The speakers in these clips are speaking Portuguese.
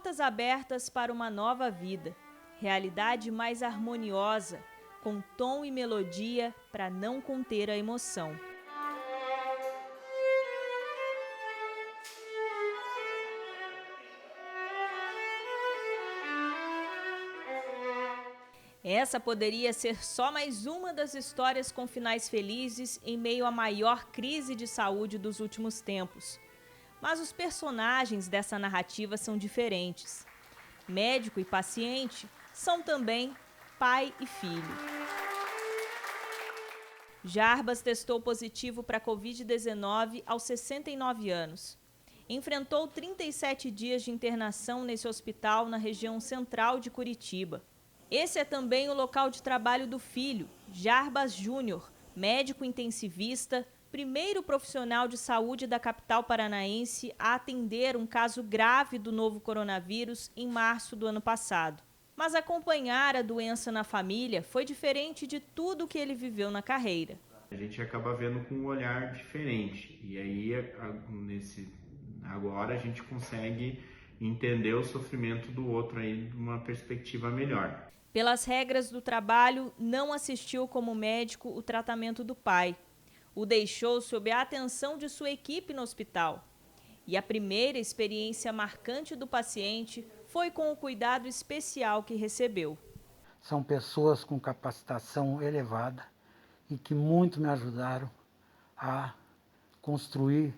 Portas abertas para uma nova vida, realidade mais harmoniosa, com tom e melodia para não conter a emoção. Essa poderia ser só mais uma das histórias com finais felizes em meio à maior crise de saúde dos últimos tempos. Mas os personagens dessa narrativa são diferentes. Médico e paciente são também pai e filho. Jarbas testou positivo para a Covid-19 aos 69 anos. Enfrentou 37 dias de internação nesse hospital na região central de Curitiba. Esse é também o local de trabalho do filho, Jarbas Júnior, médico intensivista, primeiro profissional de saúde da capital paranaense a atender um caso grave do novo coronavírus em março do ano passado. Mas acompanhar a doença na família foi diferente de tudo que ele viveu na carreira. A gente acaba vendo com um olhar diferente e aí agora a gente consegue entender o sofrimento do outro aí de uma perspectiva melhor. Pelas regras do trabalho, não assistiu como médico o tratamento do pai. O deixou sob a atenção de sua equipe no hospital. E a primeira experiência marcante do paciente foi com o cuidado especial que recebeu. São pessoas com capacitação elevada e que muito me ajudaram a construir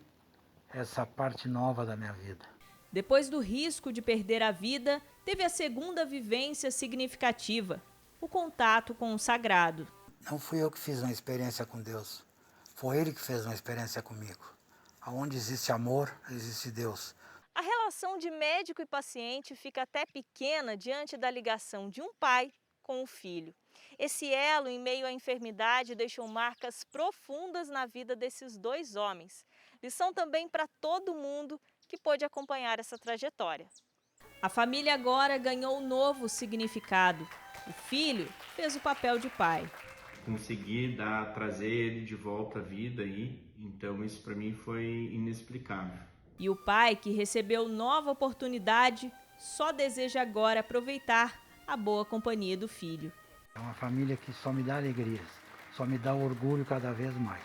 essa parte nova da minha vida. Depois do risco de perder a vida, teve a segunda vivência significativa, o contato com o sagrado. Não fui eu que fiz uma experiência com Deus, foi Ele que fez uma experiência comigo. Onde existe amor, existe Deus. A relação de médico e paciente fica até pequena diante da ligação de um pai com o filho. Esse elo em meio à enfermidade deixou marcas profundas na vida desses dois homens. Lição também para todo mundo que pôde acompanhar essa trajetória. A família agora ganhou um novo significado. O filho fez o papel de pai. Consegui trazer ele de volta à vida aí, então isso para mim foi inexplicável. E o pai, que recebeu nova oportunidade, só deseja agora aproveitar a boa companhia do filho. É uma família que só me dá alegrias, só me dá orgulho cada vez mais.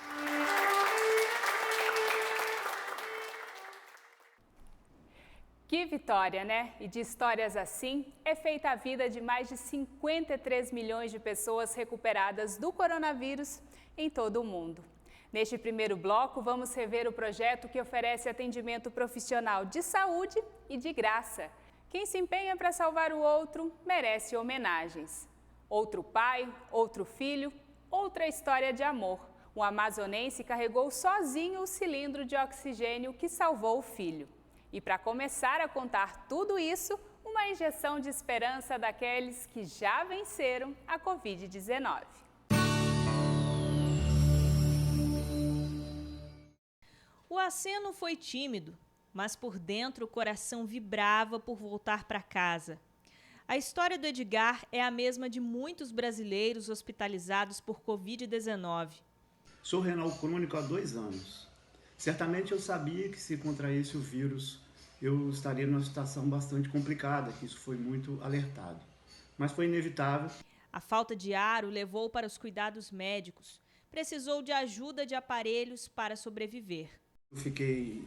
Que vitória, né? E de histórias assim, é feita a vida de mais de 53 milhões de pessoas recuperadas do coronavírus em todo o mundo. Neste primeiro bloco, vamos rever o projeto que oferece atendimento profissional de saúde e de graça. Quem se empenha para salvar o outro merece homenagens. Outro pai, outro filho, outra história de amor. Um amazonense carregou sozinho o cilindro de oxigênio que salvou o filho. E para começar a contar tudo isso, uma injeção de esperança daqueles que já venceram a Covid-19. O aceno foi tímido, mas por dentro o coração vibrava por voltar para casa. A história do Edgar é a mesma de muitos brasileiros hospitalizados por Covid-19. Sou renal crônico há 2 anos. Certamente eu sabia que se contraísse o vírus, eu estaria numa situação bastante complicada, que isso foi muito alertado. Mas foi inevitável. A falta de ar o levou para os cuidados médicos. Precisou de ajuda de aparelhos para sobreviver. Eu fiquei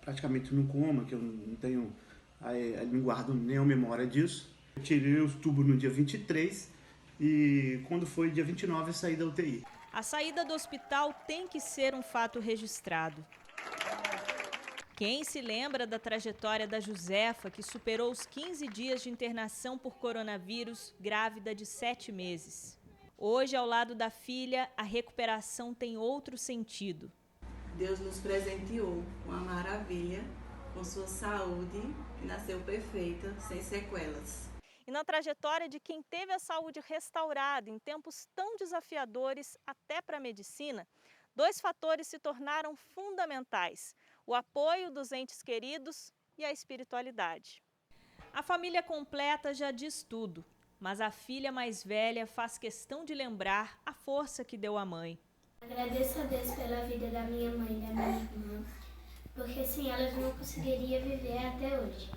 praticamente no coma, que eu não guardo nem a memória disso. Eu tirei os tubos no dia 23 e quando foi dia 29 eu saí da UTI. A saída do hospital tem que ser um fato registrado. Quem se lembra da trajetória da Josefa, que superou os 15 dias de internação por coronavírus, grávida de 7 meses? Hoje, ao lado da filha, a recuperação tem outro sentido. Deus nos presenteou com a maravilha, com sua saúde, que nasceu perfeita, sem sequelas. E na trajetória de quem teve a saúde restaurada em tempos tão desafiadores até para a medicina, 2 fatores se tornaram fundamentais: o apoio dos entes queridos e a espiritualidade. A família completa já diz tudo, mas a filha mais velha faz questão de lembrar a força que deu à mãe. Agradeço a Deus pela vida da minha mãe e da minha irmã, porque sem elas não conseguiria viver até hoje.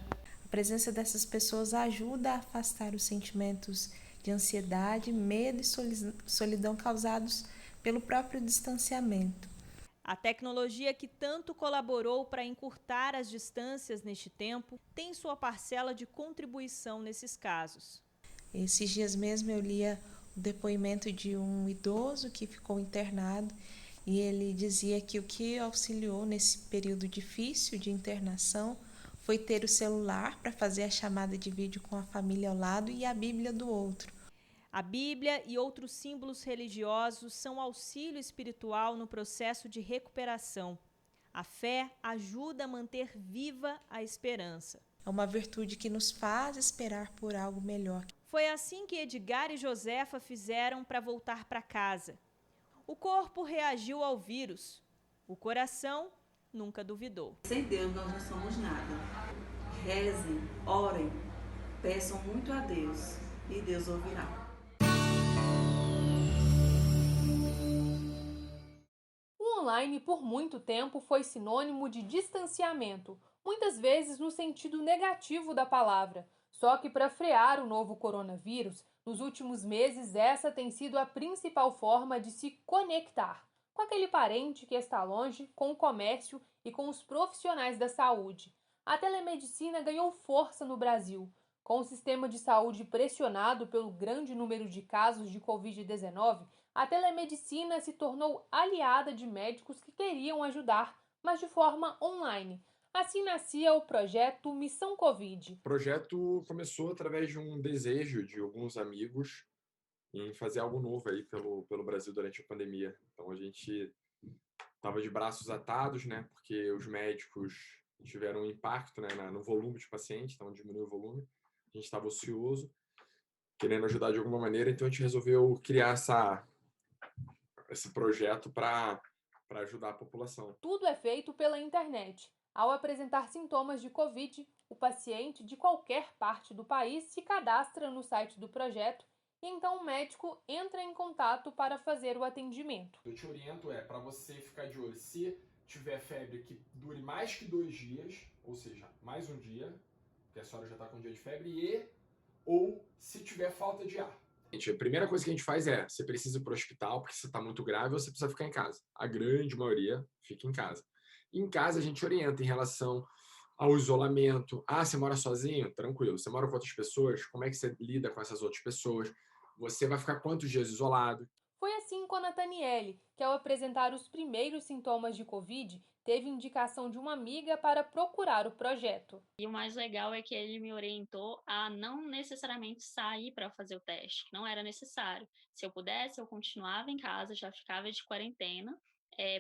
A presença dessas pessoas ajuda a afastar os sentimentos de ansiedade, medo e solidão causados pelo próprio distanciamento. A tecnologia que tanto colaborou para encurtar as distâncias neste tempo tem sua parcela de contribuição nesses casos. Esses dias mesmo eu lia o depoimento de um idoso que ficou internado e ele dizia que o que auxiliou nesse período difícil de internação foi ter o celular para fazer a chamada de vídeo com a família ao lado e a Bíblia do outro. A Bíblia e outros símbolos religiosos são auxílio espiritual no processo de recuperação. A fé ajuda a manter viva a esperança. É uma virtude que nos faz esperar por algo melhor. Foi assim que Edgar e Josefa fizeram para voltar para casa. O corpo reagiu ao vírus. O coração nunca duvidou. Sem Deus nós não somos nada. Rezem, orem, peçam muito a Deus e Deus ouvirá. O online, por muito tempo, foi sinônimo de distanciamento, muitas vezes no sentido negativo da palavra. Só que para frear o novo coronavírus, nos últimos meses essa tem sido a principal forma de se conectar com aquele parente que está longe, com o comércio e com os profissionais da saúde. A telemedicina ganhou força no Brasil. Com o sistema de saúde pressionado pelo grande número de casos de Covid-19, a telemedicina se tornou aliada de médicos que queriam ajudar, mas de forma online. Assim nascia o projeto Missão Covid. O projeto começou através de um desejo de alguns amigos em fazer algo novo aí pelo Brasil durante a pandemia. Então a gente estava de braços atados, né? Porque os médicos tiveram um impacto, né, no volume de pacientes, então diminuiu o volume. A gente estava ocioso, querendo ajudar de alguma maneira, então a gente resolveu criar esse projeto para ajudar a população. Tudo é feito pela internet. Ao apresentar sintomas de Covid, o paciente de qualquer parte do país se cadastra no site do projeto e então o médico entra em contato para fazer o atendimento. Eu te oriento para você ficar de olho se tiver febre que dure mais que 2 dias, ou seja, mais um dia, porque a senhora já está com um dia de febre, ou se tiver falta de ar. A primeira coisa que a gente faz você precisa ir para o hospital porque você está muito grave ou você precisa ficar em casa. A grande maioria fica em casa. E em casa a gente orienta em relação ao isolamento. Você mora sozinho? Tranquilo. Você mora com outras pessoas? Como é que você lida com essas outras pessoas? Você vai ficar quantos dias isolado? Foi assim com a Nathaniele, que ao apresentar os primeiros sintomas de Covid, teve indicação de uma amiga para procurar o projeto. E o mais legal é que ele me orientou a não necessariamente sair para fazer o teste, não era necessário. Se eu pudesse, eu continuava em casa, já ficava de quarentena,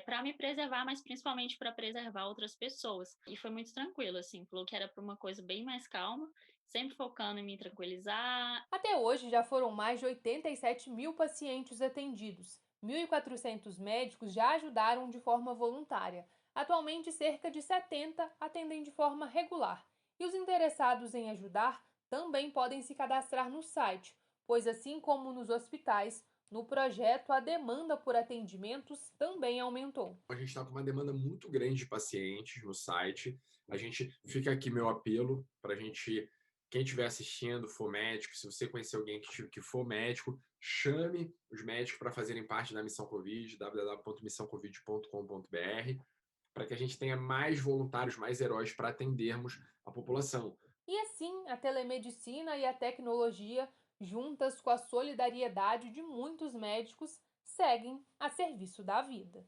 para me preservar, mas principalmente para preservar outras pessoas. E foi muito tranquilo, assim, falou que era para uma coisa bem mais calma, sempre focando em me tranquilizar. Até hoje já foram mais de 87 mil pacientes atendidos. 1.400 médicos já ajudaram de forma voluntária. Atualmente, cerca de 70 atendem de forma regular. E os interessados em ajudar também podem se cadastrar no site, pois assim como nos hospitais, no projeto a demanda por atendimentos também aumentou. A gente está com uma demanda muito grande de pacientes no site. A gente fica aqui meu apelo para quem estiver assistindo, for médico, se você conhecer alguém que for médico, chame os médicos para fazerem parte da Missão Covid, www.missãocovid.com.br, para que a gente tenha mais voluntários, mais heróis para atendermos a população. E assim, a telemedicina e a tecnologia, juntas com a solidariedade de muitos médicos, seguem a serviço da vida.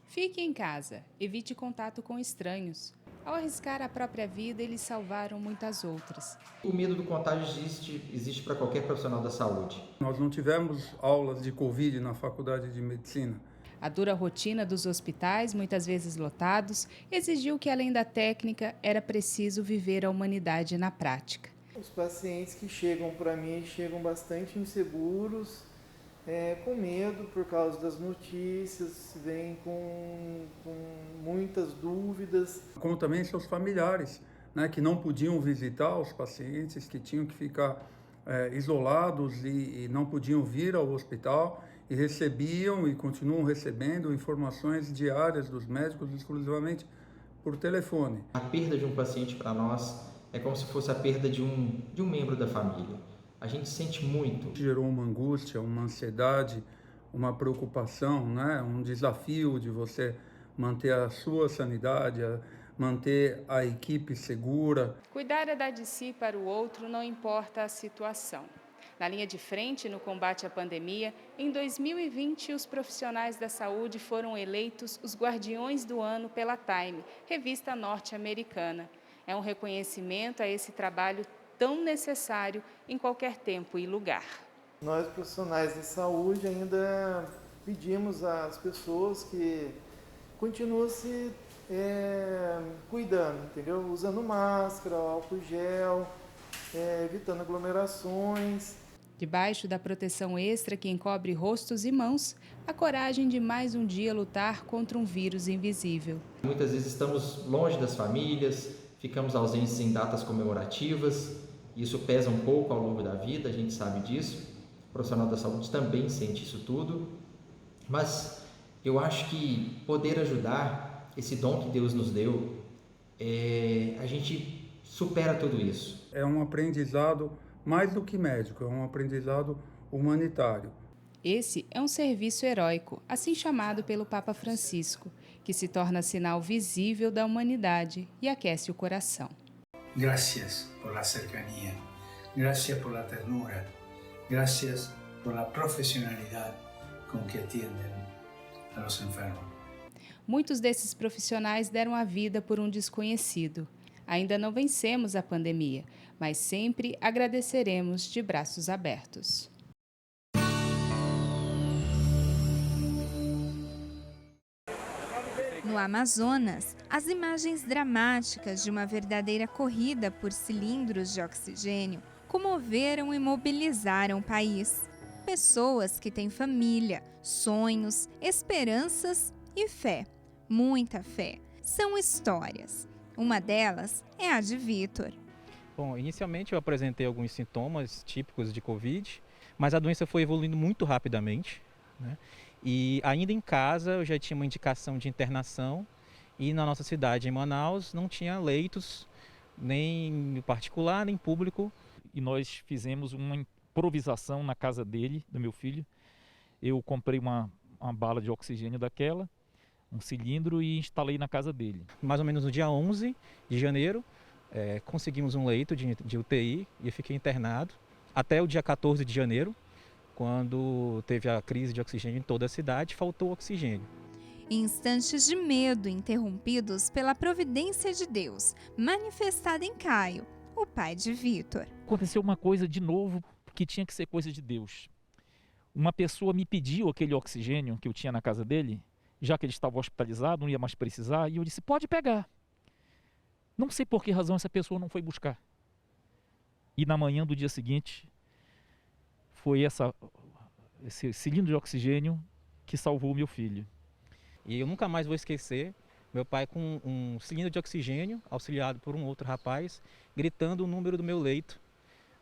Fique em casa, evite contato com estranhos. Ao arriscar a própria vida, eles salvaram muitas outras. O medo do contágio existe para qualquer profissional da saúde. Nós não tivemos aulas de Covid na faculdade de medicina. A dura rotina dos hospitais, muitas vezes lotados, exigiu que, além da técnica, era preciso viver a humanidade na prática. Os pacientes que chegam para mim chegam bastante inseguros, com medo por causa das notícias, vêm com muitas dúvidas. Como também seus familiares, né, que não podiam visitar os pacientes, que tinham que ficar isolados e não podiam vir ao hospital e recebiam e continuam recebendo informações diárias dos médicos exclusivamente por telefone. A perda de um paciente para nós é como se fosse a perda de um membro da família. A gente sente muito. Gerou uma angústia, uma ansiedade, uma preocupação, né? Um desafio de você manter a sua sanidade, manter a equipe segura. Cuidar é dar de si para o outro, não importa a situação. Na linha de frente no combate à pandemia, em 2020, os profissionais da saúde foram eleitos os Guardiões do Ano pela Time, revista norte-americana. É um reconhecimento a esse trabalho tão necessário em qualquer tempo e lugar. Nós, profissionais de saúde, ainda pedimos às pessoas que continuem se cuidando, entendeu? Usando máscara, álcool gel, evitando aglomerações. Debaixo da proteção extra que encobre rostos e mãos, a coragem de mais um dia lutar contra um vírus invisível. Muitas vezes estamos longe das famílias, ficamos ausentes em datas comemorativas, isso pesa um pouco ao longo da vida, a gente sabe disso. O profissional da saúde também sente isso tudo, mas eu acho que poder ajudar, esse dom que Deus nos deu, a gente supera tudo isso. É um aprendizado mais do que médico, é um aprendizado humanitário. Esse é um serviço heróico, assim chamado pelo Papa Francisco, que se torna sinal visível da humanidade e aquece o coração. Gracias por la cercanía, gracias por la ternura, gracias por la profesionalidad con que atienden a los enfermos. Muitos desses profissionais deram a vida por um desconhecido. Ainda não vencemos a pandemia, mas sempre agradeceremos de braços abertos. No Amazonas, as imagens dramáticas de uma verdadeira corrida por cilindros de oxigênio comoveram e mobilizaram o país. Pessoas que têm família, sonhos, esperanças e fé, muita fé, são histórias. Uma delas é a de Vitor. Bom, inicialmente eu apresentei alguns sintomas típicos de Covid, mas a doença foi evoluindo muito rapidamente, né? E ainda em casa eu já tinha uma indicação de internação e na nossa cidade, em Manaus, não tinha leitos, nem particular, nem público. E nós fizemos uma improvisação na casa dele, do meu filho. Eu comprei uma bala de oxigênio daquela, um cilindro e instalei na casa dele. Mais ou menos no dia 11 de janeiro, conseguimos um leito de UTI e eu fiquei internado até o dia 14 de janeiro, quando teve a crise de oxigênio em toda a cidade, faltou oxigênio. Instantes de medo interrompidos pela providência de Deus, manifestada em Caio, o pai de Vitor. Aconteceu uma coisa de novo que tinha que ser coisa de Deus. Uma pessoa me pediu aquele oxigênio que eu tinha na casa dele, já que ele estava hospitalizado, não ia mais precisar, e eu disse, pode pegar. Não sei por que razão essa pessoa não foi buscar. E na manhã do dia seguinte, foi esse cilindro de oxigênio que salvou meu filho. E eu nunca mais vou esquecer meu pai com um cilindro de oxigênio, auxiliado por um outro rapaz, gritando o número do meu leito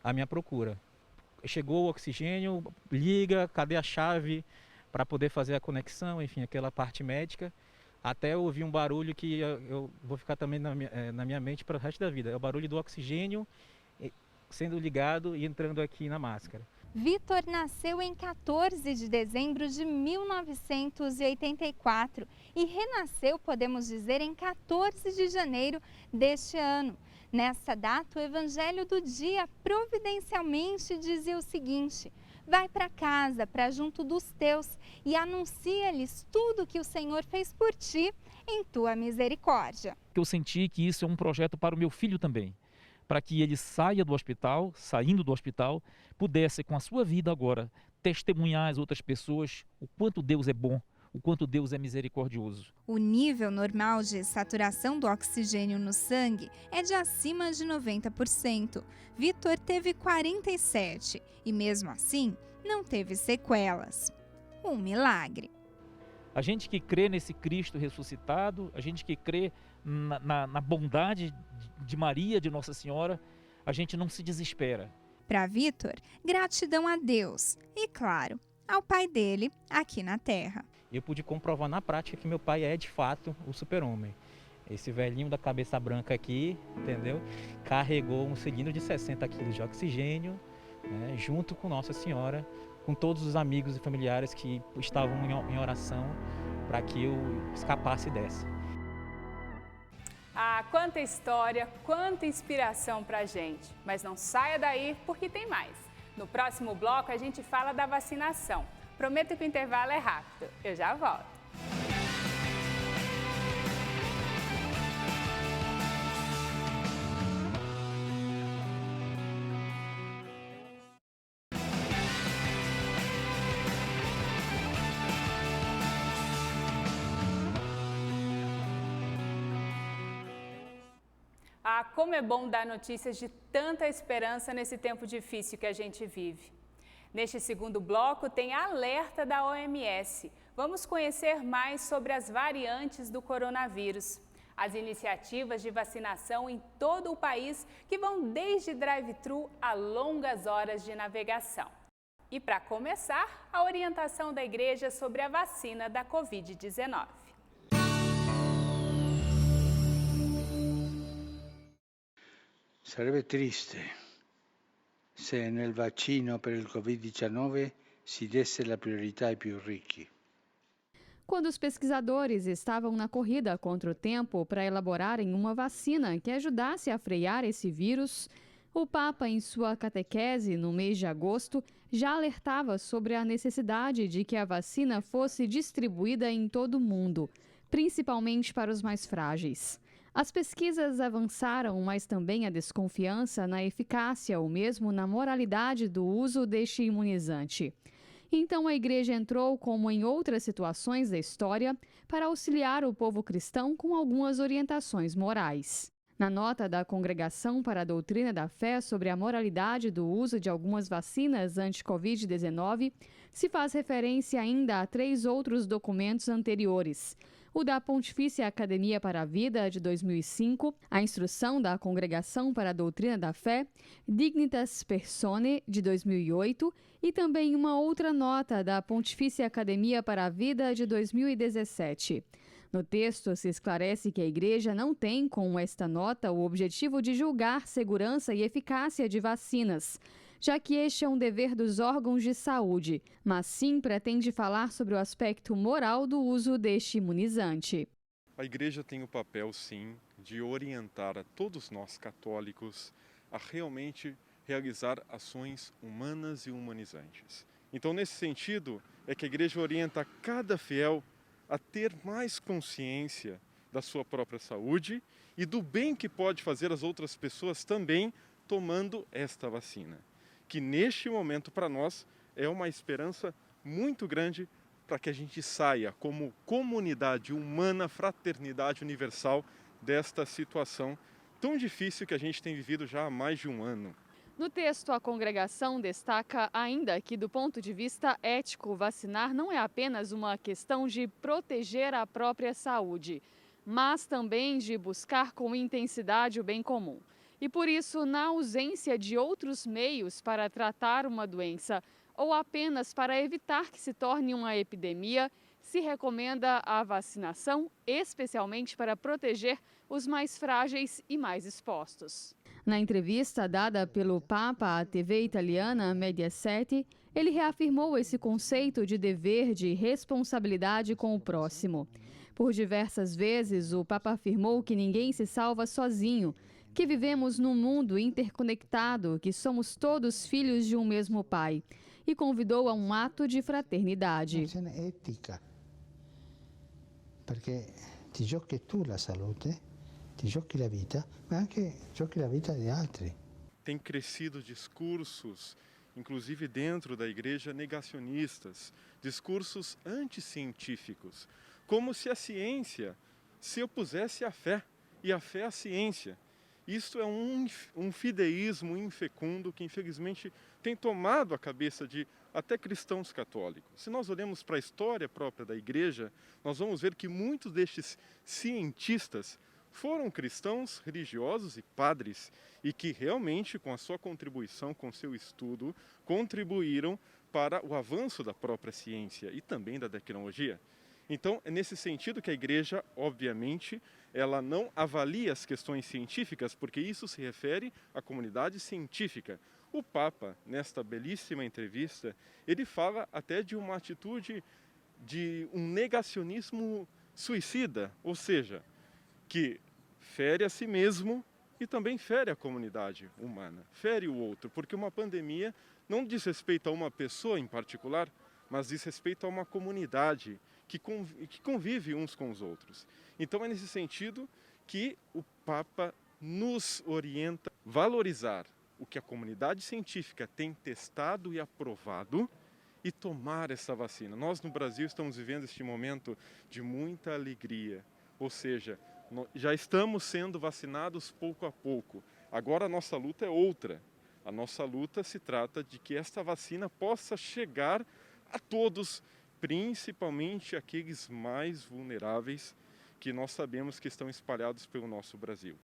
à minha procura. Chegou o oxigênio, liga, cadê a chave para poder fazer a conexão, enfim, aquela parte médica. Até eu ouvi um barulho que eu vou ficar também na minha mente para o resto da vida. É o barulho do oxigênio sendo ligado e entrando aqui na máscara. Vitor nasceu em 14 de dezembro de 1984 e renasceu, podemos dizer, em 14 de janeiro deste ano. Nessa data, o Evangelho do dia providencialmente dizia o seguinte: vai para casa, para junto dos teus, e anuncia-lhes tudo que o Senhor fez por ti em tua misericórdia. Eu senti que isso é um projeto para o meu filho também, para que ele saia do hospital, saindo do hospital, pudesse com a sua vida agora testemunhar às outras pessoas o quanto Deus é bom, o quanto Deus é misericordioso. O nível normal de saturação do oxigênio no sangue é de acima de 90%. Vitor teve 47% e mesmo assim não teve sequelas. Um milagre. A gente que crê nesse Cristo ressuscitado, a gente que crê na bondade de Maria, de Nossa Senhora, a gente não se desespera. Para Vitor, gratidão a Deus e, claro, ao pai dele aqui na Terra. Eu pude comprovar na prática que meu pai é, de fato, o super-homem. Esse velhinho da cabeça branca aqui, entendeu? Carregou um cilindro de 60 quilos de oxigênio, né, junto com Nossa Senhora, com todos os amigos e familiares que estavam em oração para que eu escapasse dessa. Ah, quanta história, quanta inspiração pra gente. Mas não saia daí porque tem mais. No próximo bloco a gente fala da vacinação. Prometo que o intervalo é rápido. Eu já volto. Ah, como é bom dar notícias de tanta esperança nesse tempo difícil que a gente vive. Neste segundo bloco tem alerta da OMS. Vamos conhecer mais sobre as variantes do coronavírus. As iniciativas de vacinação em todo o país que vão desde drive-thru a longas horas de navegação. E para começar, a orientação da igreja sobre a vacina da Covid-19. Sarebbe triste se nel vaccino per il Covid-19 si desse la priorità ai più ricchi. Quando os pesquisadores estavam na corrida contra o tempo para elaborarem uma vacina que ajudasse a frear esse vírus, o Papa, em sua catequese no mês de agosto, já alertava sobre a necessidade de que a vacina fosse distribuída em todo o mundo, principalmente para os mais frágeis. As pesquisas avançaram, mas também a desconfiança na eficácia ou mesmo na moralidade do uso deste imunizante. Então a igreja entrou, como em outras situações da história, para auxiliar o povo cristão com algumas orientações morais. Na nota da Congregação para a Doutrina da Fé sobre a moralidade do uso de algumas vacinas anti-Covid-19, se faz referência ainda a 3 outros documentos anteriores: o da Pontifícia Academia para a Vida, de 2005, a Instrução da Congregação para a Doutrina da Fé, Dignitas Personae, de 2008, e também uma outra nota da Pontifícia Academia para a Vida, de 2017. No texto, se esclarece que a Igreja não tem, com esta nota, o objetivo de julgar segurança e eficácia de vacinas, já que este é um dever dos órgãos de saúde, mas sim pretende falar sobre o aspecto moral do uso deste imunizante. A Igreja tem o papel, sim, de orientar a todos nós católicos a realmente realizar ações humanas e humanizantes. Então, nesse sentido, é que a Igreja orienta cada fiel a ter mais consciência da sua própria saúde e do bem que pode fazer as outras pessoas também tomando esta vacina, que neste momento para nós é uma esperança muito grande para que a gente saia como comunidade humana, fraternidade universal desta situação tão difícil que a gente tem vivido já há mais de um ano. No texto, a congregação destaca ainda que, do ponto de vista ético, vacinar não é apenas uma questão de proteger a própria saúde, mas também de buscar com intensidade o bem comum. E por isso, na ausência de outros meios para tratar uma doença ou apenas para evitar que se torne uma epidemia, se recomenda a vacinação, especialmente para proteger os mais frágeis e mais expostos. Na entrevista dada pelo Papa à TV italiana Mediaset, ele reafirmou esse conceito de dever de responsabilidade com o próximo. Por diversas vezes, o Papa afirmou que ninguém se salva sozinho, que vivemos num mundo interconectado, que somos todos filhos de um mesmo Pai, e convidou a um ato de fraternidade. È etica, perché ti giochi tu la salute, ti giochi la vita, ma anche giochi la vita di altri. Tem crescido discursos, inclusive dentro da igreja, negacionistas, discursos anticientíficos, como se a ciência se opusesse à fé e a fé à ciência. Isto é um fideísmo infecundo que, infelizmente, tem tomado a cabeça de até cristãos católicos. Se nós olhamos para a história própria da igreja, nós vamos ver que muitos destes cientistas foram cristãos, religiosos e padres, e que realmente, com a sua contribuição, com seu estudo, contribuíram para o avanço da própria ciência e também da tecnologia. Então, é nesse sentido que a Igreja, obviamente, ela não avalia as questões científicas, porque isso se refere à comunidade científica. O Papa, nesta belíssima entrevista, ele fala até de uma atitude de um negacionismo suicida, ou seja, que fere a si mesmo e também fere a comunidade humana, fere o outro, porque uma pandemia não diz respeito a uma pessoa em particular, mas diz respeito a uma comunidade que convive uns com os outros. Então é nesse sentido que o Papa nos orienta a valorizar o que a comunidade científica tem testado e aprovado e tomar essa vacina. Nós no Brasil estamos vivendo este momento de muita alegria, ou seja, já estamos sendo vacinados pouco a pouco. Agora a nossa luta é outra. A nossa luta se trata de que esta vacina possa chegar a todos, principalmente aqueles mais vulneráveis que nós sabemos que estão espalhados pelo nosso Brasil.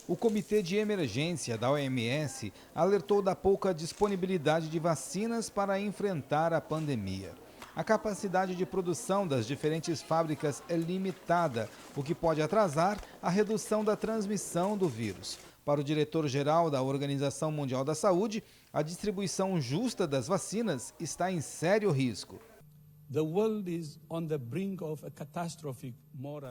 O Comitê de Emergência da OMS alertou da pouca disponibilidade de vacinas para enfrentar a pandemia. A capacidade de produção das diferentes fábricas é limitada, o que pode atrasar a redução da transmissão do vírus. Para o diretor-geral da Organização Mundial da Saúde, a distribuição justa das vacinas está em sério risco.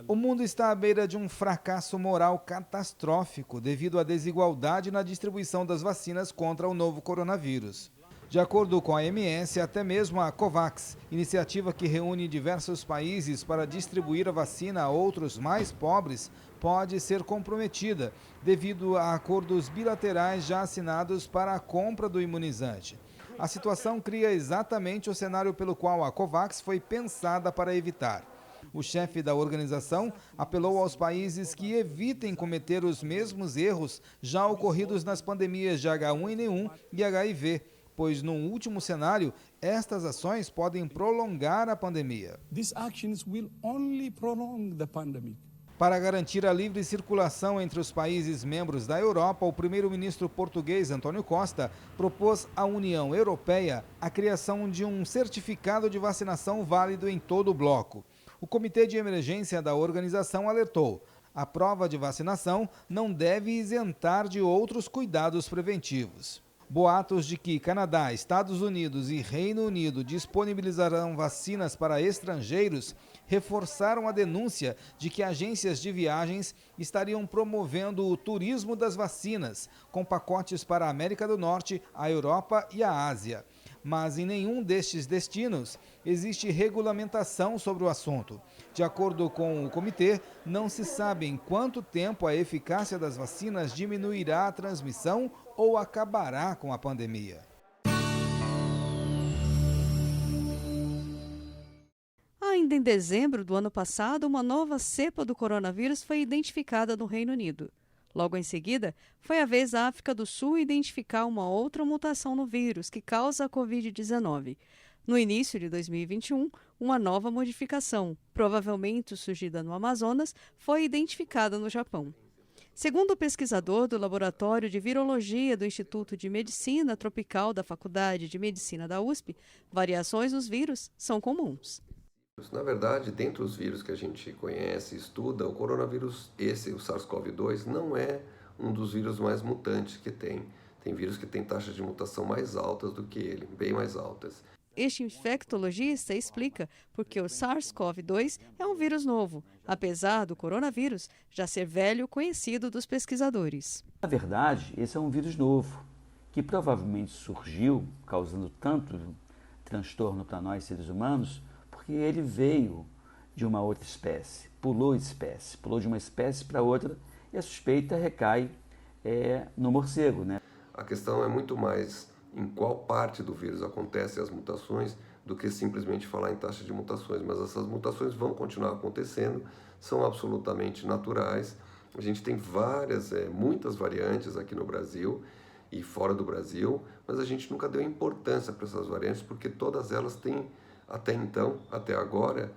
O mundo está à beira de um fracasso moral catastrófico devido à desigualdade na distribuição das vacinas contra o novo coronavírus. De acordo com a OMS, até mesmo a COVAX, iniciativa que reúne diversos países para distribuir a vacina a outros mais pobres, pode ser comprometida devido a acordos bilaterais já assinados para a compra do imunizante. A situação cria exatamente o cenário pelo qual a COVAX foi pensada para evitar. O chefe da organização apelou aos países que evitem cometer os mesmos erros já ocorridos nas pandemias de H1N1 e HIV, pois no último cenário, estas ações podem prolongar a pandemia. These actions will only prolong the pandemic. Para garantir a livre circulação entre os países membros da Europa, o primeiro-ministro português António Costa propôs à União Europeia a criação de um certificado de vacinação válido em todo o bloco. O Comitê de Emergência da organização alertou: a prova de vacinação não deve isentar de outros cuidados preventivos. Boatos de que Canadá, Estados Unidos e Reino Unido disponibilizarão vacinas para estrangeiros reforçaram a denúncia de que agências de viagens estariam promovendo o turismo das vacinas, com pacotes para a América do Norte, a Europa e a Ásia. Mas em nenhum destes destinos existe regulamentação sobre o assunto. De acordo com o comitê, não se sabe em quanto tempo a eficácia das vacinas diminuirá a transmissão ou acabará com a pandemia. Ainda em dezembro do ano passado, uma nova cepa do coronavírus foi identificada no Reino Unido. Logo em seguida, foi a vez da África do Sul identificar uma outra mutação no vírus que causa a Covid-19. No início de 2021, uma nova modificação, provavelmente surgida no Amazonas, foi identificada no Japão. Segundo o pesquisador do Laboratório de Virologia do Instituto de Medicina Tropical da Faculdade de Medicina da USP, variações nos vírus são comuns. Na verdade, dentre os vírus que a gente conhece e estuda, o coronavírus, o SARS-CoV-2, não é um dos vírus mais mutantes que tem. Tem vírus que têm taxas de mutação mais altas do que ele, bem mais altas. Este infectologista explica porque o SARS-CoV-2 é um vírus novo, apesar do coronavírus já ser velho conhecido dos pesquisadores. Na verdade, esse é um vírus novo, que provavelmente surgiu causando tanto transtorno para nós seres humanos, porque ele veio de uma outra espécie, pulou de uma espécie para outra, e a suspeita recai no morcego, né? A questão é muito mais em qual parte do vírus acontecem as mutações do que simplesmente falar em taxa de mutações, mas essas mutações vão continuar acontecendo, são absolutamente naturais. A gente tem muitas variantes aqui no Brasil e fora do Brasil, mas a gente nunca deu importância para essas variantes porque todas elas têm, até agora,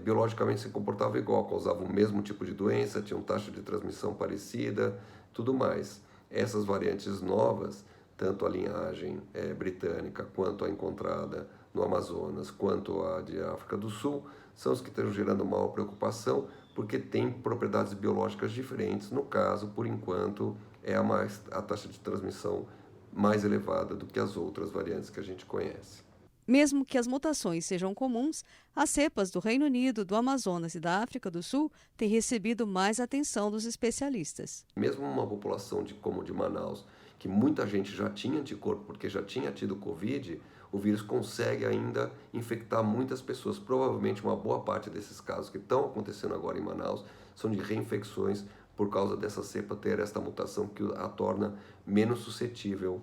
biologicamente se comportava igual, causava o mesmo tipo de doença, tinham taxa de transmissão parecida, tudo mais. Essas variantes novas, tanto a linhagem britânica, quanto a encontrada no Amazonas, quanto a de África do Sul, são os que estão gerando maior preocupação, porque têm propriedades biológicas diferentes. No caso, por enquanto, é a taxa de transmissão mais elevada do que as outras variantes que a gente conhece. Mesmo que as mutações sejam comuns, as cepas do Reino Unido, do Amazonas e da África do Sul têm recebido mais atenção dos especialistas. Mesmo uma população como de Manaus, que muita gente já tinha anticorpo porque já tinha tido Covid, o vírus consegue ainda infectar muitas pessoas. Provavelmente uma boa parte desses casos que estão acontecendo agora em Manaus são de reinfecções por causa dessa cepa ter esta mutação que a torna menos suscetível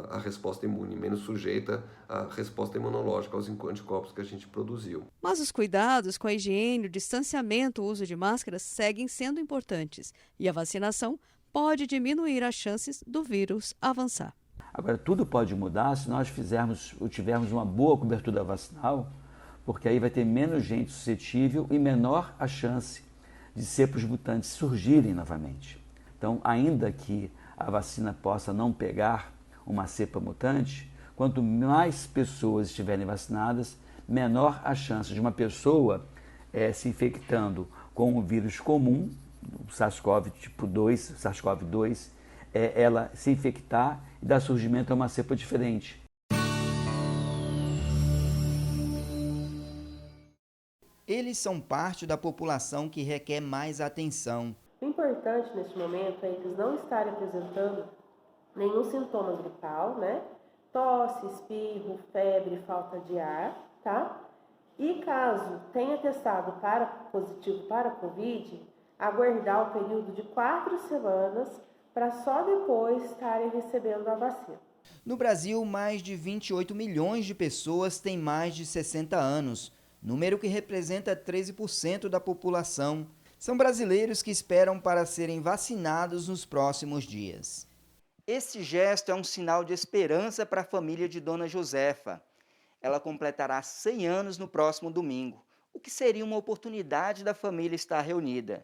à resposta imune, menos sujeita à resposta imunológica, aos anticorpos que a gente produziu. Mas os cuidados com a higiene, o distanciamento, o uso de máscaras seguem sendo importantes e a vacinação pode diminuir as chances do vírus avançar. Agora, tudo pode mudar se nós tivermos uma boa cobertura vacinal, porque aí vai ter menos gente suscetível e menor a chance de cepas mutantes surgirem novamente. Então, ainda que a vacina possa não pegar uma cepa mutante, quanto mais pessoas estiverem vacinadas, menor a chance de uma pessoa se infectando com um vírus comum, o SARS-CoV tipo 2, SARS-CoV-2, ela se infectar e dar surgimento a uma cepa diferente. Eles são parte da população que requer mais atenção. O importante neste momento é eles não estarem apresentando nenhum sintoma gripal, né? Tosse, espirro, febre, falta de ar, tá? E caso tenha testado positivo para Covid, aguardar o período de 4 semanas para só depois estarem recebendo a vacina. No Brasil, mais de 28 milhões de pessoas têm mais de 60 anos, número que representa 13% da população. São brasileiros que esperam para serem vacinados nos próximos dias. Esse gesto é um sinal de esperança para a família de Dona Josefa. Ela completará 100 anos no próximo domingo, o que seria uma oportunidade da família estar reunida.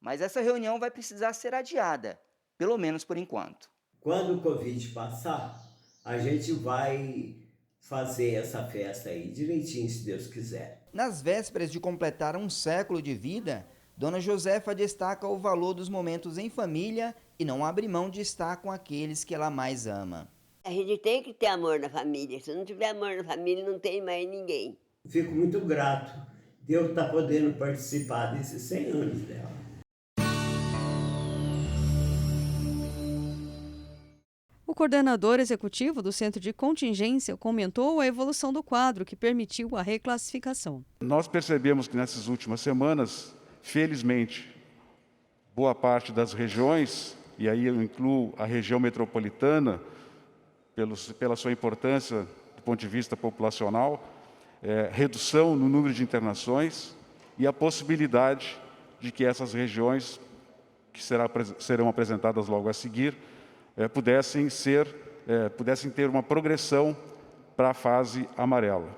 Mas essa reunião vai precisar ser adiada, pelo menos por enquanto. Quando o Covid passar, a gente vai fazer essa festa aí direitinho, se Deus quiser. Nas vésperas de completar um século de vida, Dona Josefa destaca o valor dos momentos em família e não abre mão de estar com aqueles que ela mais ama. A gente tem que ter amor na família. Se não tiver amor na família, não tem mais ninguém. Fico muito grato de eu estar podendo participar desses 100 anos dela. O coordenador executivo do Centro de Contingência comentou a evolução do quadro que permitiu a reclassificação. Nós percebemos que nessas últimas semanas, felizmente, boa parte das regiões, e aí eu incluo a região metropolitana, pela sua importância do ponto de vista populacional, redução no número de internações e a possibilidade de que essas regiões, que serão apresentadas logo a seguir, pudessem ter uma progressão para a fase amarela.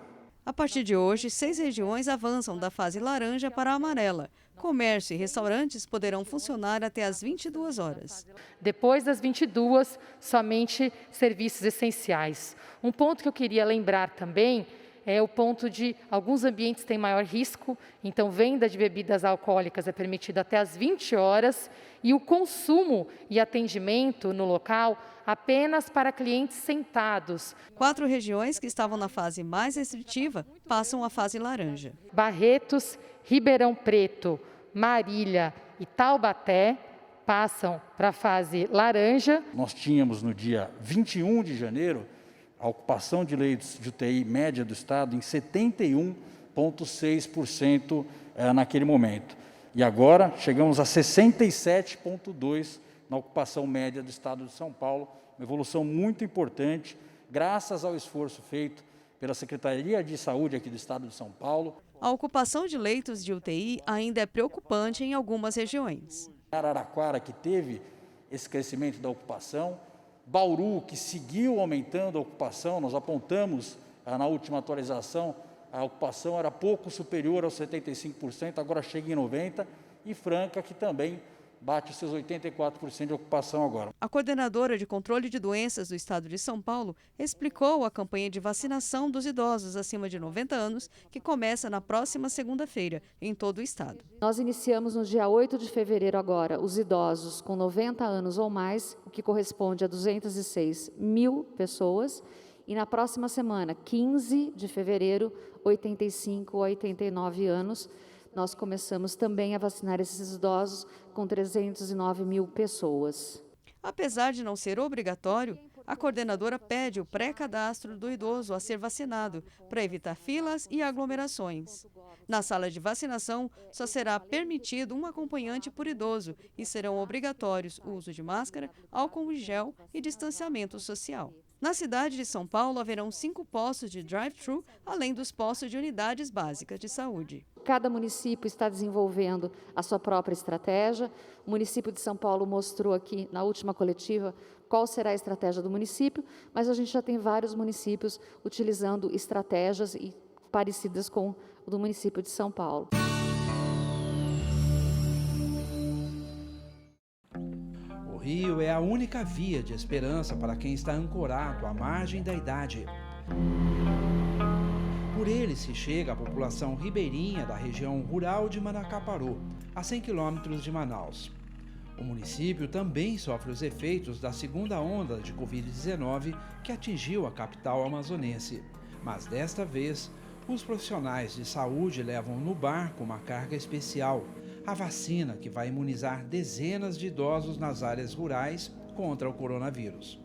A partir de hoje, 6 regiões avançam da fase laranja para a amarela. Comércio e restaurantes poderão funcionar até às 22 horas. Depois das 22, somente serviços essenciais. Um ponto que eu queria lembrar também é o ponto de alguns ambientes têm maior risco, então venda de bebidas alcoólicas é permitida até às 20 horas e o consumo e atendimento no local apenas para clientes sentados. 4 regiões que estavam na fase mais restritiva passam à fase laranja. Barretos, Ribeirão Preto, Marília e Taubaté passam para a fase laranja. Nós tínhamos no dia 21 de janeiro a ocupação de leitos de UTI média do Estado em 71,6% naquele momento. E agora chegamos a 67,2% na ocupação média do Estado de São Paulo, uma evolução muito importante, graças ao esforço feito pela Secretaria de Saúde aqui do Estado de São Paulo. A ocupação de leitos de UTI ainda é preocupante em algumas regiões. Araraquara, que teve esse crescimento da ocupação, Bauru, que seguiu aumentando a ocupação, nós apontamos na última atualização a ocupação era pouco superior aos 75%, agora chega em 90%, e Franca, que também bate os seus 84% de ocupação agora. A coordenadora de controle de doenças do estado de São Paulo explicou a campanha de vacinação dos idosos acima de 90 anos, que começa na próxima segunda-feira, em todo o estado. Nós iniciamos no dia 8 de fevereiro agora, os idosos com 90 anos ou mais, o que corresponde a 206 mil pessoas, e na próxima semana, 15 de fevereiro, 85 a 89 anos, nós começamos também a vacinar esses idosos com 309 mil pessoas. Apesar de não ser obrigatório, a coordenadora pede o pré-cadastro do idoso a ser vacinado para evitar filas e aglomerações. Na sala de vacinação, só será permitido um acompanhante por idoso e serão obrigatórios o uso de máscara, álcool em gel e distanciamento social. Na cidade de São Paulo, haverão 5 postos de drive-thru, além dos postos de unidades básicas de saúde. Cada município está desenvolvendo a sua própria estratégia. O município de São Paulo mostrou aqui, na última coletiva, qual será a estratégia do município, mas a gente já tem vários municípios utilizando estratégias parecidas com o do município de São Paulo. O rio é a única via de esperança para quem está ancorado à margem da idade. Por ele se chega à população ribeirinha da região rural de Manacaparú, a 100 quilômetros de Manaus. O município também sofre os efeitos da segunda onda de Covid-19 que atingiu a capital amazonense. Mas desta vez, os profissionais de saúde levam no barco uma carga especial, a vacina que vai imunizar dezenas de idosos nas áreas rurais contra o coronavírus.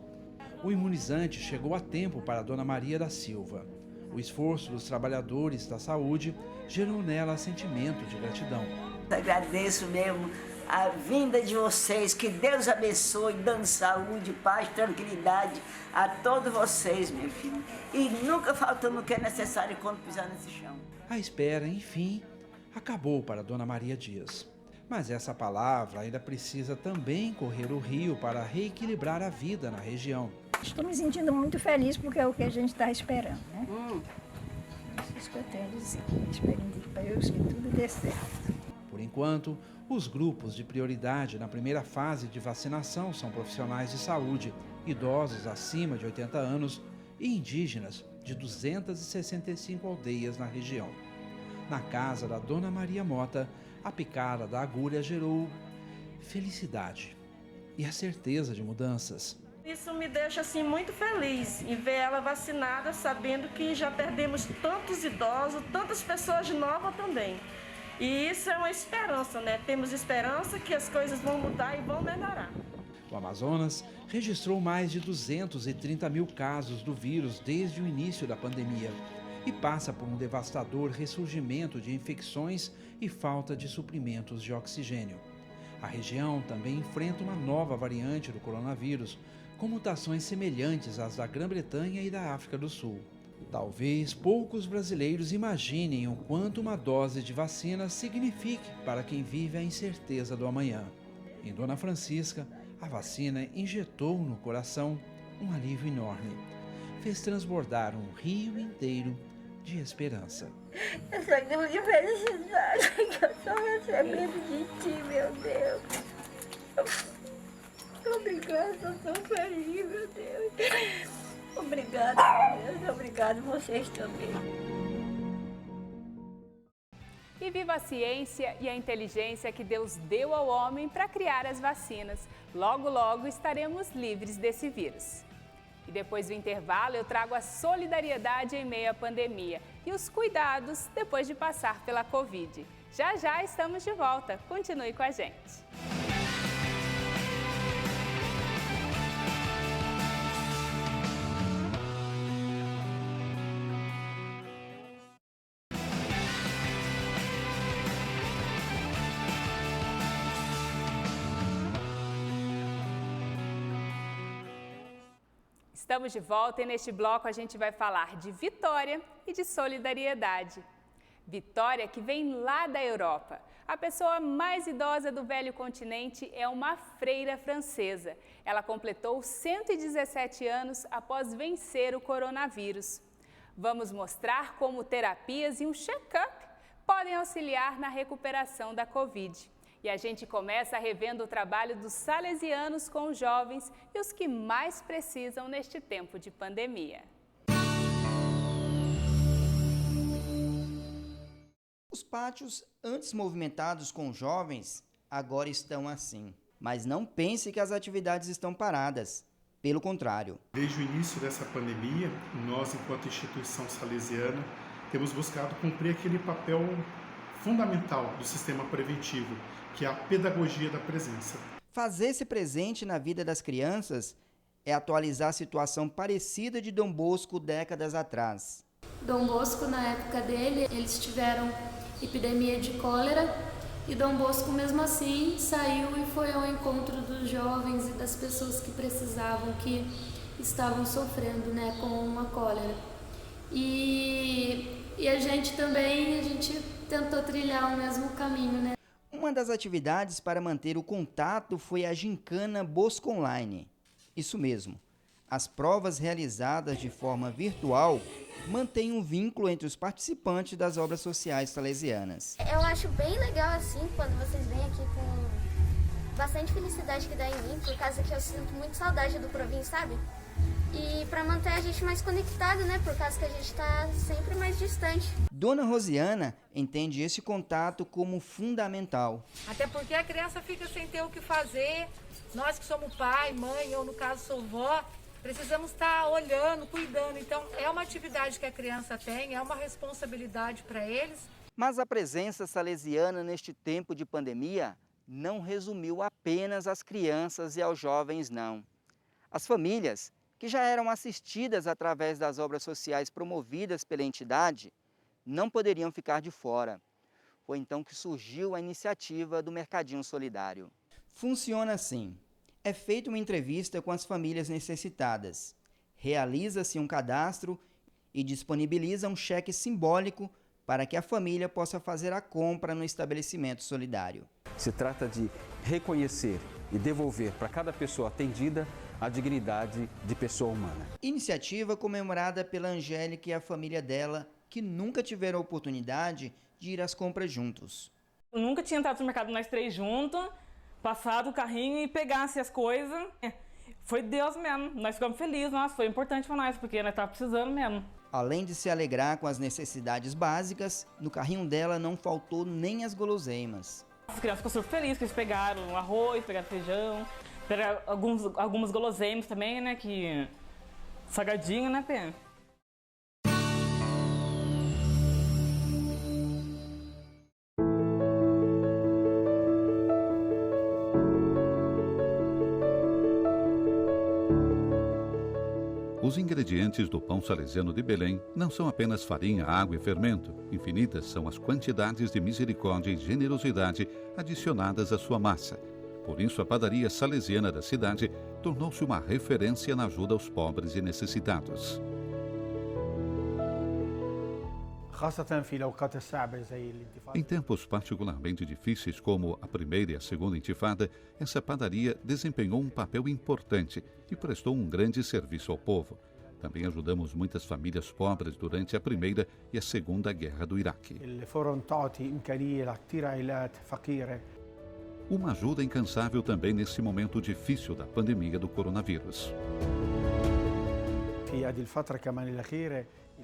O imunizante chegou a tempo para Dona Maria da Silva. O esforço dos trabalhadores da saúde gerou nela sentimento de gratidão. Agradeço mesmo a vinda de vocês, que Deus abençoe, dando saúde, paz, tranquilidade a todos vocês, meu filho. E nunca faltando o que é necessário quando pisar nesse chão. A espera, enfim, acabou para Dona Maria Dias. Mas essa palavra ainda precisa também correr o rio para reequilibrar a vida na região. Estou me sentindo muito feliz porque é o que a gente está esperando, né? É isso que eu tenho a dizer. Esperando de Deus que tudo dê certo. Por enquanto, os grupos de prioridade na primeira fase de vacinação são profissionais de saúde, idosos acima de 80 anos e indígenas de 265 aldeias na região. Na casa da Dona Maria Mota, a picada da agulha gerou felicidade e a certeza de mudanças. Isso me deixa assim muito feliz em ver ela vacinada, sabendo que já perdemos tantos idosos, tantas pessoas de nova também. E isso é uma esperança, né? Temos esperança que as coisas vão mudar e vão melhorar. O Amazonas registrou mais de 230 mil casos do vírus desde o início da pandemia e passa por um devastador ressurgimento de infecções e falta de suprimentos de oxigênio. A região também enfrenta uma nova variante do coronavírus, com mutações semelhantes às da Grã-Bretanha e da África do Sul. Talvez poucos brasileiros imaginem o quanto uma dose de vacina signifique para quem vive a incerteza do amanhã. Em Dona Francisca, a vacina injetou no coração um alívio enorme. Fez transbordar um rio inteiro de esperança. Eu só tenho de felicidade que eu estou recebendo de ti, meu Deus. Obrigada, eu estou feliz, meu Deus. Obrigada, meu Deus. Obrigada vocês também. E viva a ciência e a inteligência que Deus deu ao homem para criar as vacinas. Logo, logo estaremos livres desse vírus. E depois do intervalo eu trago a solidariedade em meio à pandemia e os cuidados depois de passar pela Covid. Já já estamos de volta. Continue com a gente. Estamos de volta e neste bloco a gente vai falar de Vitória e de solidariedade. Vitória, que vem lá da Europa. A pessoa mais idosa do velho continente é uma freira francesa. Ela completou 117 anos após vencer o coronavírus. Vamos mostrar como terapias e um check-up podem auxiliar na recuperação da Covid. E a gente começa revendo o trabalho dos salesianos com os jovens e os que mais precisam neste tempo de pandemia. Os pátios, antes movimentados com jovens, agora estão assim. Mas não pense que as atividades estão paradas. Pelo contrário. Desde o início dessa pandemia, nós, enquanto instituição salesiana, temos buscado cumprir aquele papel fundamental do sistema preventivo, que é a pedagogia da presença. Fazer-se presente na vida das crianças é atualizar a situação parecida de Dom Bosco décadas atrás. Dom Bosco, na época dele, eles tiveram epidemia de cólera e Dom Bosco, mesmo assim, saiu e foi ao encontro dos jovens e das pessoas que precisavam, que estavam sofrendo, né, com uma cólera. E a gente também, tentou trilhar o mesmo caminho, né? Uma das atividades para manter o contato foi a Gincana Bosco Online. Isso mesmo, as provas realizadas de forma virtual mantêm um vínculo entre os participantes das obras sociais salesianas. Eu acho bem legal assim, quando vocês vêm aqui com bastante felicidade que dá em mim, por causa que eu sinto muito saudade do Provin, sabe? E para manter a gente mais conectado, né? Por causa que a gente está sempre mais distante. Dona Rosiana entende esse contato como fundamental. Até porque a criança fica sem ter o que fazer. Nós que somos pai, mãe, ou no caso sou vó, precisamos estar olhando, cuidando. Então é uma atividade que a criança tem, é uma responsabilidade para eles. Mas a presença salesiana neste tempo de pandemia não resumiu apenas às crianças e aos jovens, não. As famílias, que já eram assistidas através das obras sociais promovidas pela entidade, não poderiam ficar de fora. Foi então que surgiu a iniciativa do Mercadinho Solidário. Funciona assim. É feita uma entrevista com as famílias necessitadas. Realiza-se um cadastro e disponibiliza um cheque simbólico para que a família possa fazer a compra no estabelecimento solidário. Se trata de reconhecer e devolver para cada pessoa atendida a dignidade de pessoa humana. Iniciativa comemorada pela Angélica e a família dela, que nunca tiveram a oportunidade de ir às compras juntos. Eu nunca tinha entrado no mercado nós três juntos, passado o carrinho e pegasse as coisas. Foi Deus mesmo, nós ficamos felizes, nossa, foi importante para nós, porque nós estávamos precisando mesmo. Além de se alegrar com as necessidades básicas, no carrinho dela não faltou nem as guloseimas. As crianças ficam super felizes que eles pegaram arroz, pegaram feijão, pegaram algumas guloseimas também, né, que salgadinho, né, Pê? Os ingredientes do pão salesiano de Belém não são apenas farinha, água e fermento. Infinitas são as quantidades de misericórdia e generosidade adicionadas à sua massa. Por isso, a padaria salesiana da cidade tornou-se uma referência na ajuda aos pobres e necessitados. Em tempos particularmente difíceis, como a primeira e a segunda intifada, essa padaria desempenhou um papel importante e prestou um grande serviço ao povo. Também ajudamos muitas famílias pobres durante a primeira e a segunda guerra do Iraque. Uma ajuda incansável também nesse momento difícil da pandemia do coronavírus.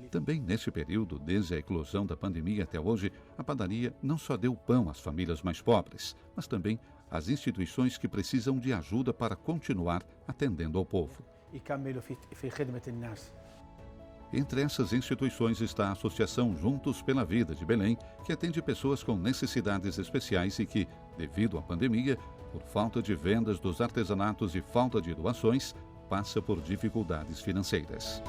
Também nesse período, desde a eclosão da pandemia até hoje, a padaria não só deu pão às famílias mais pobres, mas também às instituições que precisam de ajuda para continuar atendendo ao povo. Entre essas instituições está a Associação Juntos pela Vida de Belém, que atende pessoas com necessidades especiais e que, devido à pandemia, por falta de vendas dos artesanatos e falta de doações, passa por dificuldades financeiras.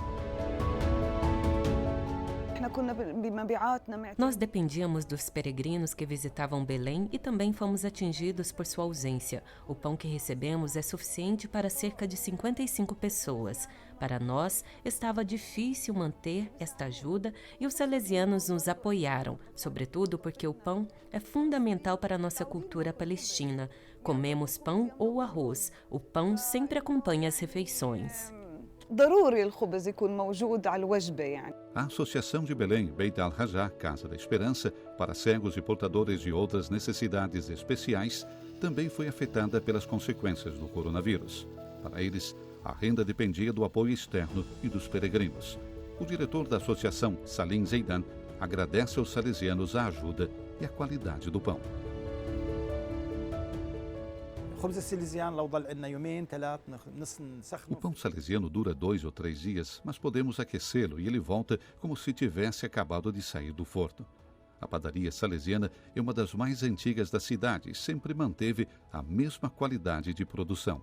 Nós dependíamos dos peregrinos que visitavam Belém e também fomos atingidos por sua ausência. O pão que recebemos é suficiente para cerca de 55 pessoas. Para nós, estava difícil manter esta ajuda e os salesianos nos apoiaram, sobretudo porque o pão é fundamental para a nossa cultura palestina. Comemos pão ou arroz. O pão sempre acompanha as refeições. ضروري الخبز يكون موجود على الوجبة يعني. A Associação de Belém, Beit al-Rajá, Casa da Esperança, para cegos e portadores de outras necessidades especiais, também foi afetada pelas consequências do coronavírus. Para eles, a renda dependia do apoio externo e dos peregrinos. O diretor da associação, Salim Zeidan, agradece aos salesianos a ajuda e a qualidade do pão. O pão salesiano dura 2 ou 3 dias, mas podemos aquecê-lo e ele volta como se tivesse acabado de sair do forno. A padaria salesiana é uma das mais antigas da cidade e sempre manteve a mesma qualidade de produção.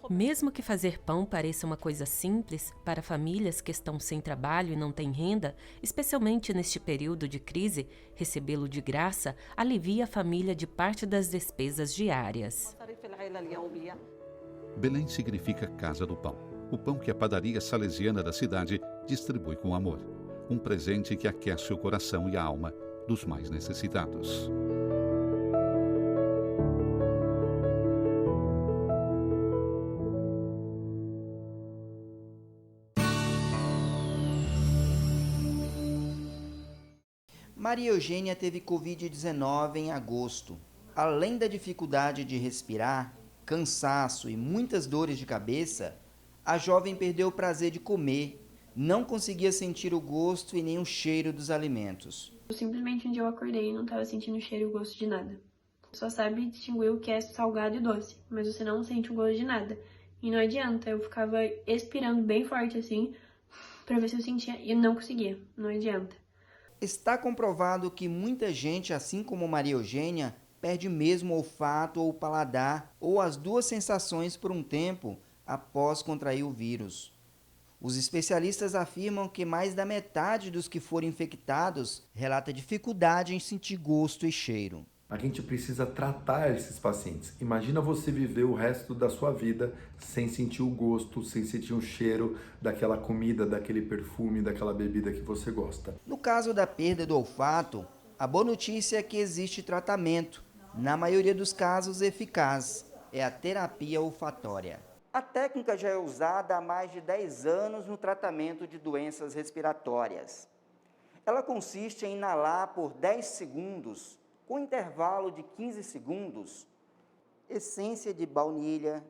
Mesmo que fazer pão pareça uma coisa simples, para famílias que estão sem trabalho e não têm renda, especialmente neste período de crise, recebê-lo de graça alivia a família de parte das despesas diárias. Belém significa Casa do Pão. O pão que a padaria salesiana da cidade distribui com amor. Um presente que aquece o coração e a alma dos mais necessitados. Maria Eugênia teve Covid-19 em agosto. Além da dificuldade de respirar, cansaço e muitas dores de cabeça, a jovem perdeu o prazer de comer. Não conseguia sentir o gosto e nem o cheiro dos alimentos. Simplesmente um dia eu acordei e não estava sentindo o cheiro e o gosto de nada. Só sabe distinguir o que é salgado e doce, mas você não sente o gosto de nada. E não adianta, eu ficava expirando bem forte assim, para ver se eu sentia, e não conseguia, não adianta. Está comprovado que muita gente, assim como Maria Eugênia, perde mesmo o olfato ou o paladar, ou as duas sensações por um tempo após contrair o vírus. Os especialistas afirmam que mais da metade dos que foram infectados relata dificuldade em sentir gosto e cheiro. A gente precisa tratar esses pacientes. Imagina você viver o resto da sua vida sem sentir o gosto, sem sentir o cheiro daquela comida, daquele perfume, daquela bebida que você gosta. No caso da perda do olfato, a boa notícia é que existe tratamento, na maioria dos casos eficaz, é a terapia olfatória. A técnica já é usada há mais de 10 anos no tratamento de doenças respiratórias. Ela consiste em inalar por 10 segundos, com intervalo de 15 segundos, essência de baunilha,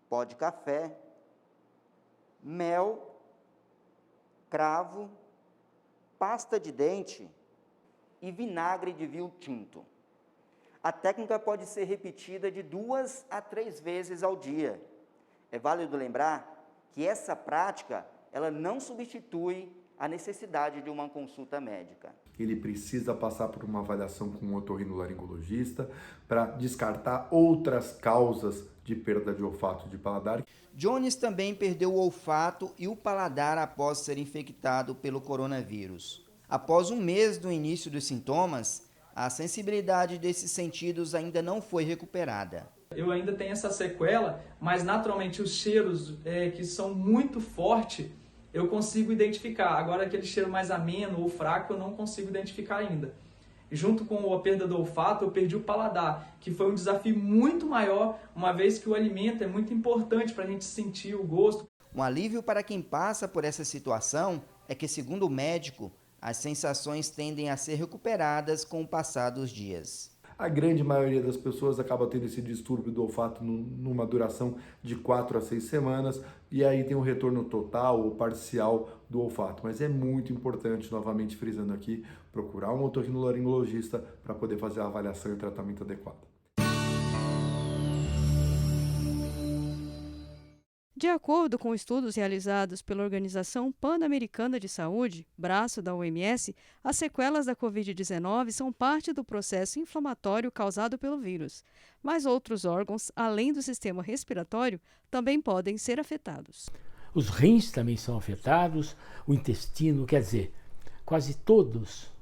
pó de café, mel, cravo, pasta de dente e vinagre de vinho tinto. A técnica pode ser repetida de 2 a 3 vezes ao dia. É válido lembrar que essa prática ela não substitui a necessidade de uma consulta médica. Ele precisa passar por uma avaliação com um otorrinolaringologista para descartar outras causas de perda de olfato e de paladar. Jones também perdeu o olfato e o paladar após ser infectado pelo coronavírus. Após um mês do início dos sintomas, a sensibilidade desses sentidos ainda não foi recuperada. Eu ainda tenho essa sequela, mas naturalmente os cheiros que são muito fortes, eu consigo identificar. Agora aquele cheiro mais ameno ou fraco eu não consigo identificar ainda. Junto com a perda do olfato, eu perdi o paladar, que foi um desafio muito maior, uma vez que o alimento é muito importante para a gente sentir o gosto. Um alívio para quem passa por essa situação é que, segundo o médico, as sensações tendem a ser recuperadas com o passar dos dias. A grande maioria das pessoas acaba tendo esse distúrbio do olfato numa duração de 4 a 6 semanas e aí tem um retorno total ou parcial do olfato. Mas é muito importante, novamente frisando aqui, procurar um otorrinolaringologista para poder fazer a avaliação e o tratamento adequado. De acordo com estudos realizados pela Organização Pan-Americana de Saúde, braço da OMS, as sequelas da Covid-19 são parte do processo inflamatório causado pelo vírus. Mas outros órgãos, além do sistema respiratório, também podem ser afetados. Os rins também são afetados, o intestino, quer dizer, quase todos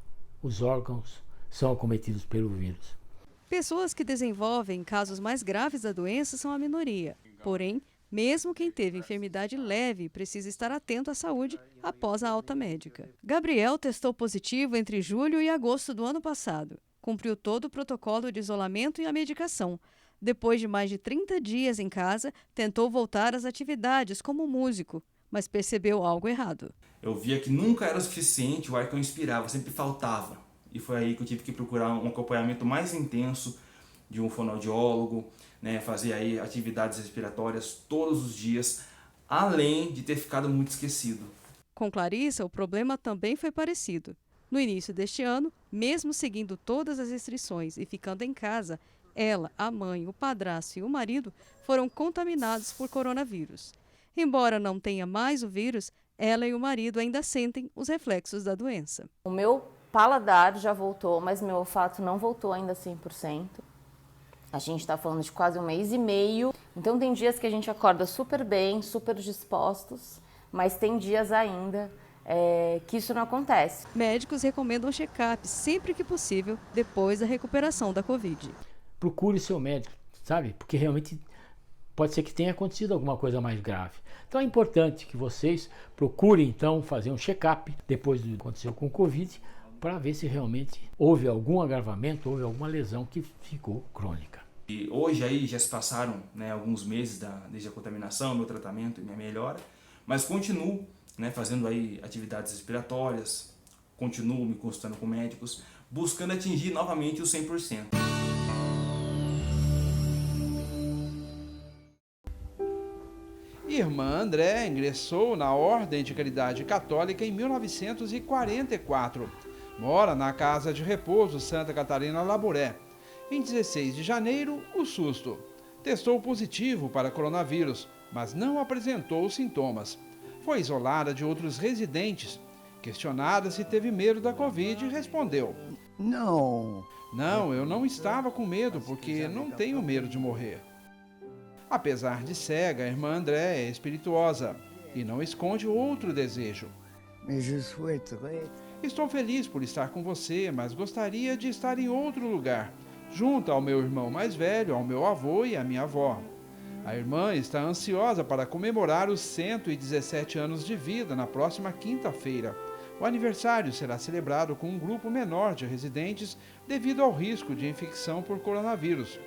os órgãos são acometidos pelo vírus. Pessoas que desenvolvem casos mais graves da doença são a minoria, porém, mesmo quem teve enfermidade leve precisa estar atento à saúde após a alta médica. Gabriel testou positivo entre julho e agosto do ano passado. Cumpriu todo o protocolo de isolamento e a medicação. Depois de mais de 30 dias em casa, tentou voltar às atividades como músico, mas percebeu algo errado. Eu via que nunca era o suficiente o ar que eu inspirava, sempre faltava. E foi aí que eu tive que procurar um acompanhamento mais intenso de um fonoaudiólogo, né, fazer aí atividades respiratórias todos os dias, além de ter ficado muito esquecido. Com Clarissa, o problema também foi parecido. No início deste ano, mesmo seguindo todas as restrições e ficando em casa, ela, a mãe, o padrasto e o marido foram contaminados por coronavírus. Embora não tenha mais o vírus, ela e o marido ainda sentem os reflexos da doença. O meu paladar já voltou, mas meu olfato não voltou ainda 100%. A gente está falando de quase 1 mês e meio. Então tem dias que a gente acorda super bem, super dispostos, mas tem dias ainda que isso não acontece. Médicos recomendam check-up sempre que possível depois da recuperação da Covid. Procure seu médico, sabe? Porque realmente pode ser que tenha acontecido alguma coisa mais grave. Então é importante que vocês procurem então fazer um check-up depois do que aconteceu com o Covid, para ver se realmente houve algum agravamento, houve alguma lesão que ficou crônica. E hoje aí já se passaram, né, alguns meses desde a contaminação, meu tratamento e minha melhora, mas continuo, né, fazendo aí atividades respiratórias, continuo me consultando com médicos, buscando atingir novamente os 100%. Irmã André ingressou na Ordem de Caridade Católica em 1944. Mora na Casa de Repouso Santa Catarina Labouré. Em 16 de janeiro, o susto. Testou positivo para coronavírus, mas não apresentou sintomas. Foi isolada de outros residentes. Questionada se teve medo da Covid, respondeu: Não, eu não estava com medo, porque não tenho medo de morrer. Apesar de cega, a irmã André é espirituosa e não esconde outro desejo. Estou feliz por estar com você, mas gostaria de estar em outro lugar, junto ao meu irmão mais velho, ao meu avô e à minha avó. A irmã está ansiosa para comemorar os 117 anos de vida na próxima quinta-feira. O aniversário será celebrado com um grupo menor de residentes devido ao risco de infecção por coronavírus.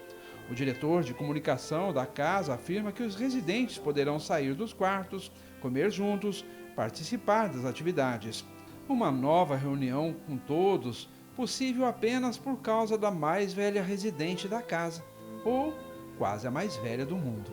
O diretor de comunicação da casa afirma que os residentes poderão sair dos quartos, comer juntos, participar das atividades. Uma nova reunião com todos, possível apenas por causa da mais velha residente da casa, ou quase a mais velha do mundo.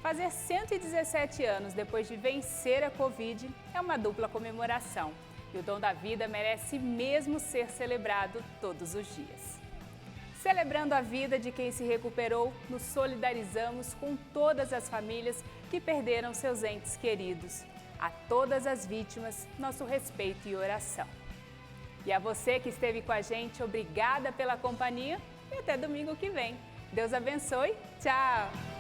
Fazer 117 anos depois de vencer a Covid é uma dupla comemoração. E o dom da vida merece mesmo ser celebrado todos os dias. Celebrando a vida de quem se recuperou, nos solidarizamos com todas as famílias que perderam seus entes queridos. A todas as vítimas, nosso respeito e oração. E a você que esteve com a gente, obrigada pela companhia e até domingo que vem. Deus abençoe. Tchau!